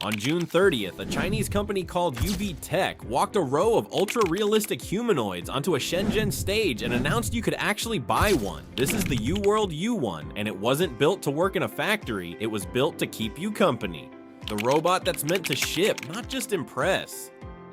On June 30th, a Chinese company called UBTech walked a row of ultra-realistic humanoids onto a Shenzhen stage and announced you could actually buy one. This is the UWorld U1, and it wasn't built to work in a factory, it was built to keep you company. The robot that's meant to ship, not just impress.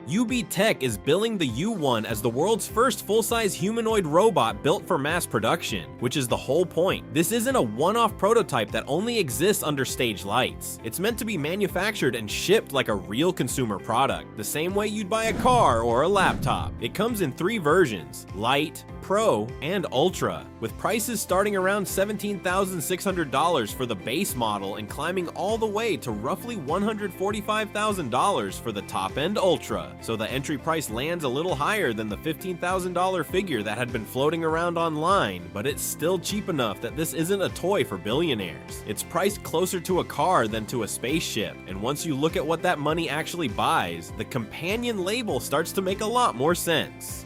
UBTech is billing the U1 as the world's first full-size humanoid robot built for mass production, which is the whole point. This isn't a one-off prototype that only exists under stage lights. It's meant to be manufactured and shipped like a real consumer product, the same way you'd buy a car or a laptop. It comes in 3 versions: Light, Pro, and Ultra, with prices starting around $17,600 for the base model and climbing all the way to roughly $145,000 for the top-end Ultra. So the entry price lands a little higher than the $15,000 figure that had been floating around online, but it's still cheap enough that this isn't a toy for billionaires. It's priced closer to a car than to a spaceship, and once you look at what that money actually buys, the companion label starts to make a lot more sense.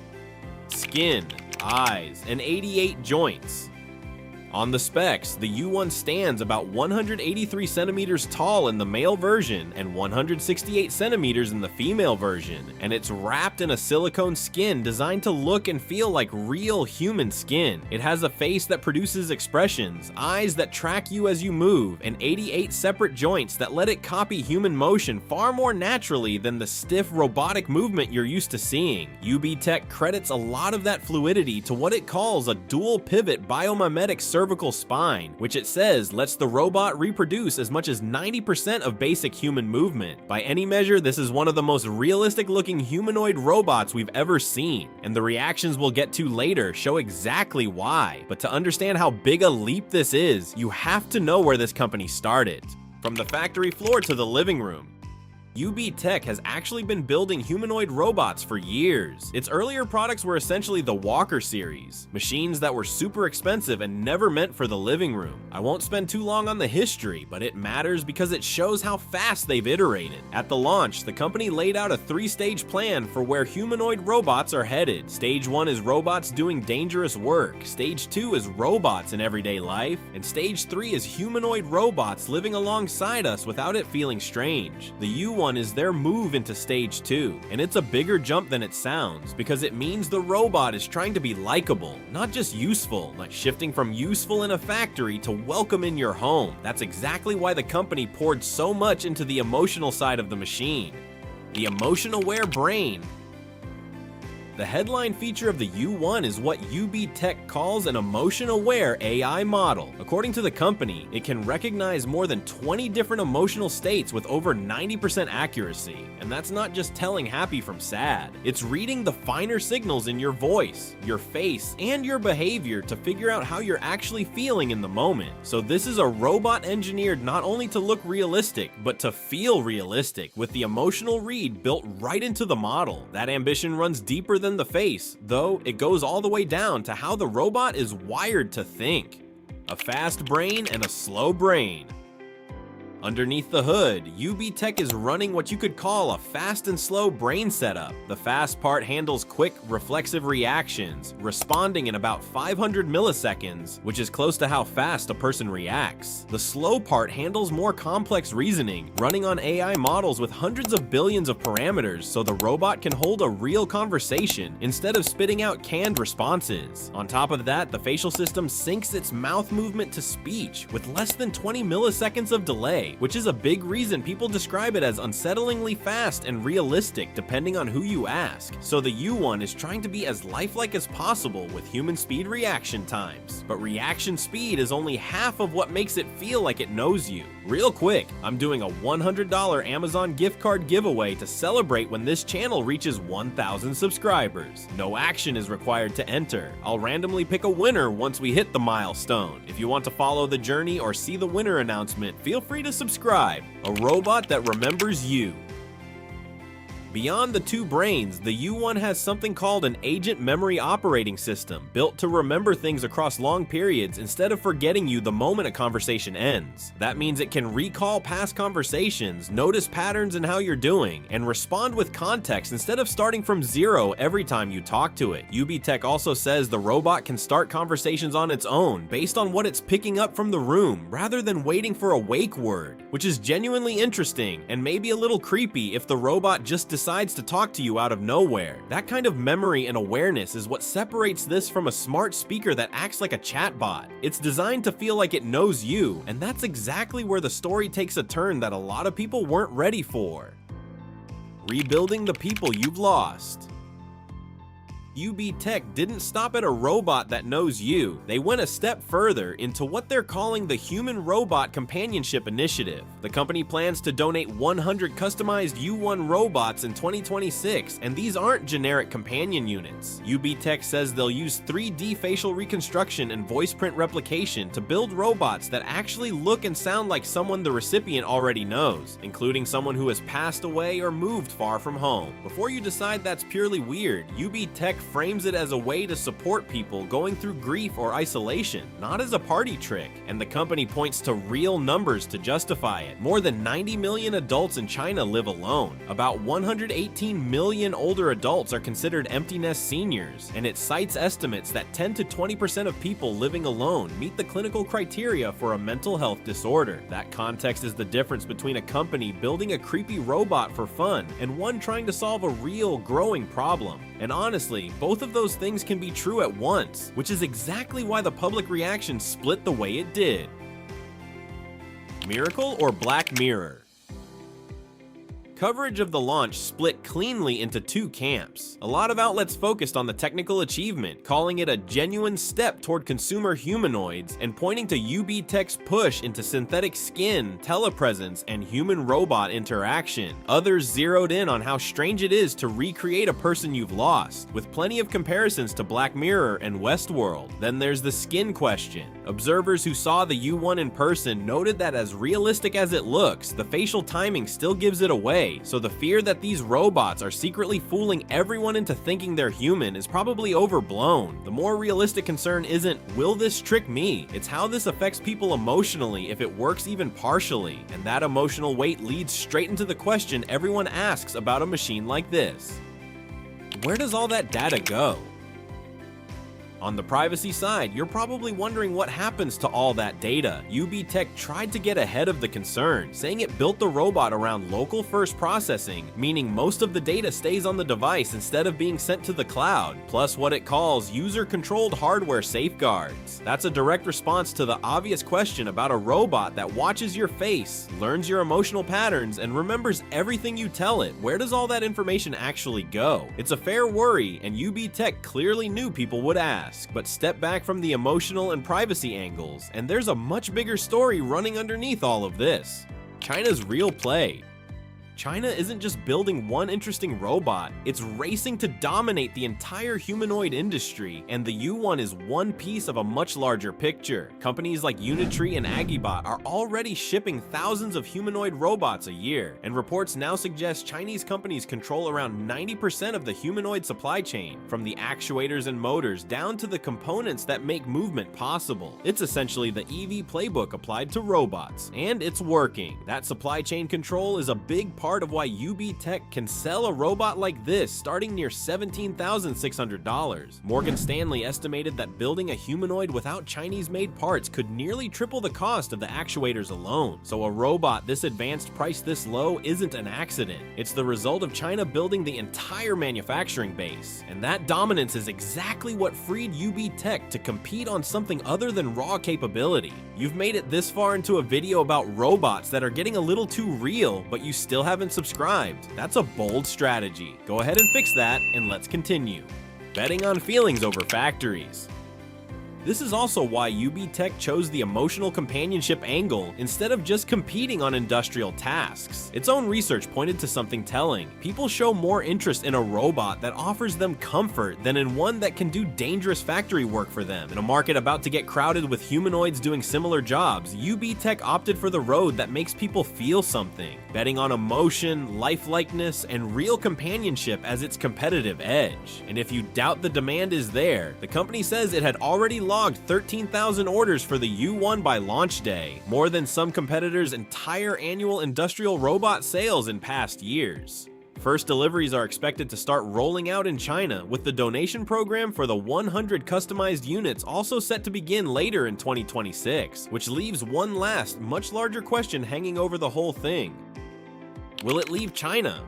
Skin, eyes, and 88 joints. On the specs, the U1 stands about 183 centimeters tall in the male version and 168 centimeters in the female version, and it's wrapped in a silicone skin designed to look and feel like real human skin. It has a face that produces expressions, eyes that track you as you move, and 88 separate joints that let it copy human motion far more naturally than the stiff robotic movement you're used to seeing. UBTech credits a lot of that fluidity to what it calls a dual pivot biomimetic cervical spine, which it says lets the robot reproduce as much as 90% of basic human movement. By any measure, this is one of the most realistic looking humanoid robots we've ever seen, and the reactions we'll get to later show exactly why. But to understand how big a leap this is, you have to know where this company started. From the factory floor to the living room, UBTech has actually been building humanoid robots for years. Its earlier products were essentially the Walker series, machines that were super expensive and never meant for the living room. I won't spend too long on the history, but it matters because it shows how fast they've iterated. At the launch, the company laid out a 3-stage plan for where humanoid robots are headed. Stage 1 is robots doing dangerous work, Stage 2 is robots in everyday life, and Stage 3 is humanoid robots living alongside us without it feeling strange. The U1 is their move into Stage 2, and it's a bigger jump than it sounds because it means the robot is trying to be likable, not just useful, like shifting from useful in a factory to welcome in your home. That's exactly why the company poured so much into the emotional side of the machine. The emotion-aware brain. The headline feature of the U1 is what UBTech calls an emotion-aware AI model. According to the company, it can recognize more than 20 different emotional states with over 90% accuracy. And that's not just telling happy from sad. It's reading the finer signals in your voice, your face, and your behavior to figure out how you're actually feeling in the moment. So this is a robot engineered not only to look realistic, but to feel realistic, with the emotional read built right into the model. That ambition runs deeper than the face, though it goes all the way down to how the robot is wired to think. A fast brain and a slow brain. Underneath the hood, UBTech is running what you could call a fast and slow brain setup. The fast part handles quick, reflexive reactions, responding in about 500 milliseconds, which is close to how fast a person reacts. The slow part handles more complex reasoning, running on AI models with hundreds of billions of parameters so the robot can hold a real conversation instead of spitting out canned responses. On top of that, the facial system syncs its mouth movement to speech with less than 20 milliseconds of delay, which is a big reason people describe it as unsettlingly fast and realistic depending on who you ask. So the U1 is trying to be as lifelike as possible with human speed reaction times. But reaction speed is only half of what makes it feel like it knows you. Real quick, I'm doing a $100 Amazon gift card giveaway to celebrate when this channel reaches 1,000 subscribers. No action is required to enter. I'll randomly pick a winner once we hit the milestone. If you want to follow the journey or see the winner announcement, feel free to subscribe. A robot that remembers you. Beyond the two brains, the U1 has something called an agent memory operating system, built to remember things across long periods instead of forgetting you the moment a conversation ends. That means it can recall past conversations, notice patterns in how you're doing, and respond with context instead of starting from zero every time you talk to it. UBTech also says the robot can start conversations on its own based on what it's picking up from the room rather than waiting for a wake word, which is genuinely interesting and maybe a little creepy if the robot just decides to talk to you out of nowhere. That kind of memory and awareness is what separates this from a smart speaker that acts like a chatbot. It's designed to feel like it knows you, and that's exactly where the story takes a turn that a lot of people weren't ready for. Rebuilding the people you've lost. UBTech didn't stop at a robot that knows you. They went a step further into what they're calling the Human-Robot Companionship Initiative. The company plans to donate 100 customized U1 robots in 2026, and these aren't generic companion units. UBTech says they'll use 3D facial reconstruction and voice print replication to build robots that actually look and sound like someone the recipient already knows, including someone who has passed away or moved far from home. Before you decide that's purely weird, UBTech frames it as a way to support people going through grief or isolation, not as a party trick, and the company points to real numbers to justify it. More than 90 million adults in China live alone. About 118 million older adults are considered empty nest seniors, and it cites estimates that 10 to 20% of people living alone meet the clinical criteria for a mental health disorder. That context is the difference between a company building a creepy robot for fun and one trying to solve a real, growing problem. And honestly, both of those things can be true at once, which is exactly why the public reaction split the way it did. Miracle or Black Mirror? Coverage of the launch split cleanly into two camps. A lot of outlets focused on the technical achievement, calling it a genuine step toward consumer humanoids and pointing to UBTech's push into synthetic skin, telepresence, and human-robot interaction. Others zeroed in on how strange it is to recreate a person you've lost, with plenty of comparisons to Black Mirror and Westworld. Then there's the skin question. Observers who saw the U1 in person noted that as realistic as it looks, the facial timing still gives it away. So the fear that these robots are secretly fooling everyone into thinking they're human is probably overblown. The more realistic concern isn't, will this trick me? It's how this affects people emotionally if it works even partially. And that emotional weight leads straight into the question everyone asks about a machine like this. Where does all that data go? On the privacy side, you're probably wondering what happens to all that data. UBTech tried to get ahead of the concern, saying it built the robot around local first processing, meaning most of the data stays on the device instead of being sent to the cloud, plus what it calls user-controlled hardware safeguards. That's a direct response to the obvious question about a robot that watches your face, learns your emotional patterns, and remembers everything you tell it. Where does all that information actually go? It's a fair worry, and UBTech clearly knew people would ask. But step back from the emotional and privacy angles, and there's a much bigger story running underneath all of this. China's real play. China isn't just building one interesting robot, it's racing to dominate the entire humanoid industry, and the U1 is one piece of a much larger picture. Companies like Unitree and Agibot are already shipping thousands of humanoid robots a year, and reports now suggest Chinese companies control around 90% of the humanoid supply chain, from the actuators and motors down to the components that make movement possible. It's essentially the EV playbook applied to robots, and it's working. That supply chain control is a big part of why UBTech can sell a robot like this starting near $17,600. Morgan Stanley estimated that building a humanoid without Chinese-made parts could nearly triple the cost of the actuators alone. So a robot this advanced priced this low isn't an accident. It's the result of China building the entire manufacturing base. And that dominance is exactly what freed UBTech to compete on something other than raw capability. You've made it this far into a video about robots that are getting a little too real, but you still haven't subscribed. That's a bold strategy. Go ahead and fix that, and let's continue. Betting on feelings over factories. This is also why UBTech chose the emotional companionship angle instead of just competing on industrial tasks. Its own research pointed to something telling. People show more interest in a robot that offers them comfort than in one that can do dangerous factory work for them. In a market about to get crowded with humanoids doing similar jobs, UBTech opted for the road that makes people feel something, betting on emotion, lifelikeness, and real companionship as its competitive edge. And if you doubt the demand is there, the company says it had already logged 13,000 orders for the U1 by launch day, more than some competitors' entire annual industrial robot sales in past years. First deliveries are expected to start rolling out in China, with the donation program for the 100 customized units also set to begin later in 2026, which leaves one last, much larger question hanging over the whole thing. Will it leave China?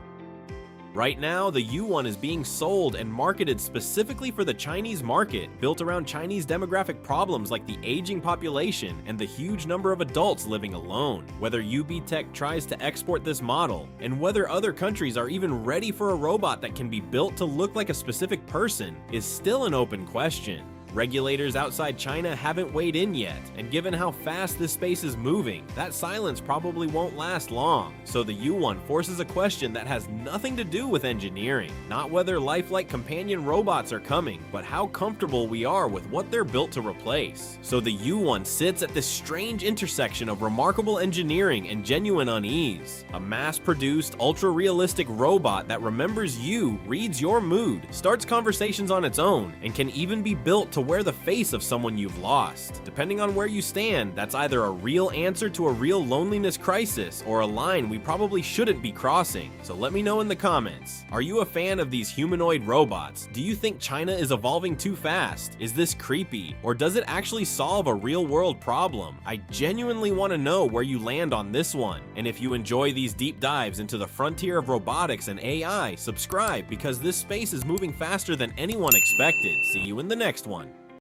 Right now, the U1 is being sold and marketed specifically for the Chinese market, built around Chinese demographic problems like the aging population and the huge number of adults living alone. Whether UBTech tries to export this model, and whether other countries are even ready for a robot that can be built to look like a specific person, is still an open question. Regulators outside China haven't weighed in yet, and given how fast this space is moving, that silence probably won't last long. So the U1 forces a question that has nothing to do with engineering. Not whether lifelike companion robots are coming, but how comfortable we are with what they're built to replace. So the U1 sits at this strange intersection of remarkable engineering and genuine unease. A mass-produced, ultra-realistic robot that remembers you, reads your mood, starts conversations on its own, and can even be built to wear the face of someone you've lost. Depending on where you stand, that's either a real answer to a real loneliness crisis or a line we probably shouldn't be crossing. So let me know in the comments. Are you a fan of these humanoid robots? Do you think China is evolving too fast? Is this creepy? Or does it actually solve a real-world problem? I genuinely want to know where you land on this one. And if you enjoy these deep dives into the frontier of robotics and AI, subscribe because this space is moving faster than anyone expected. See you in the next one.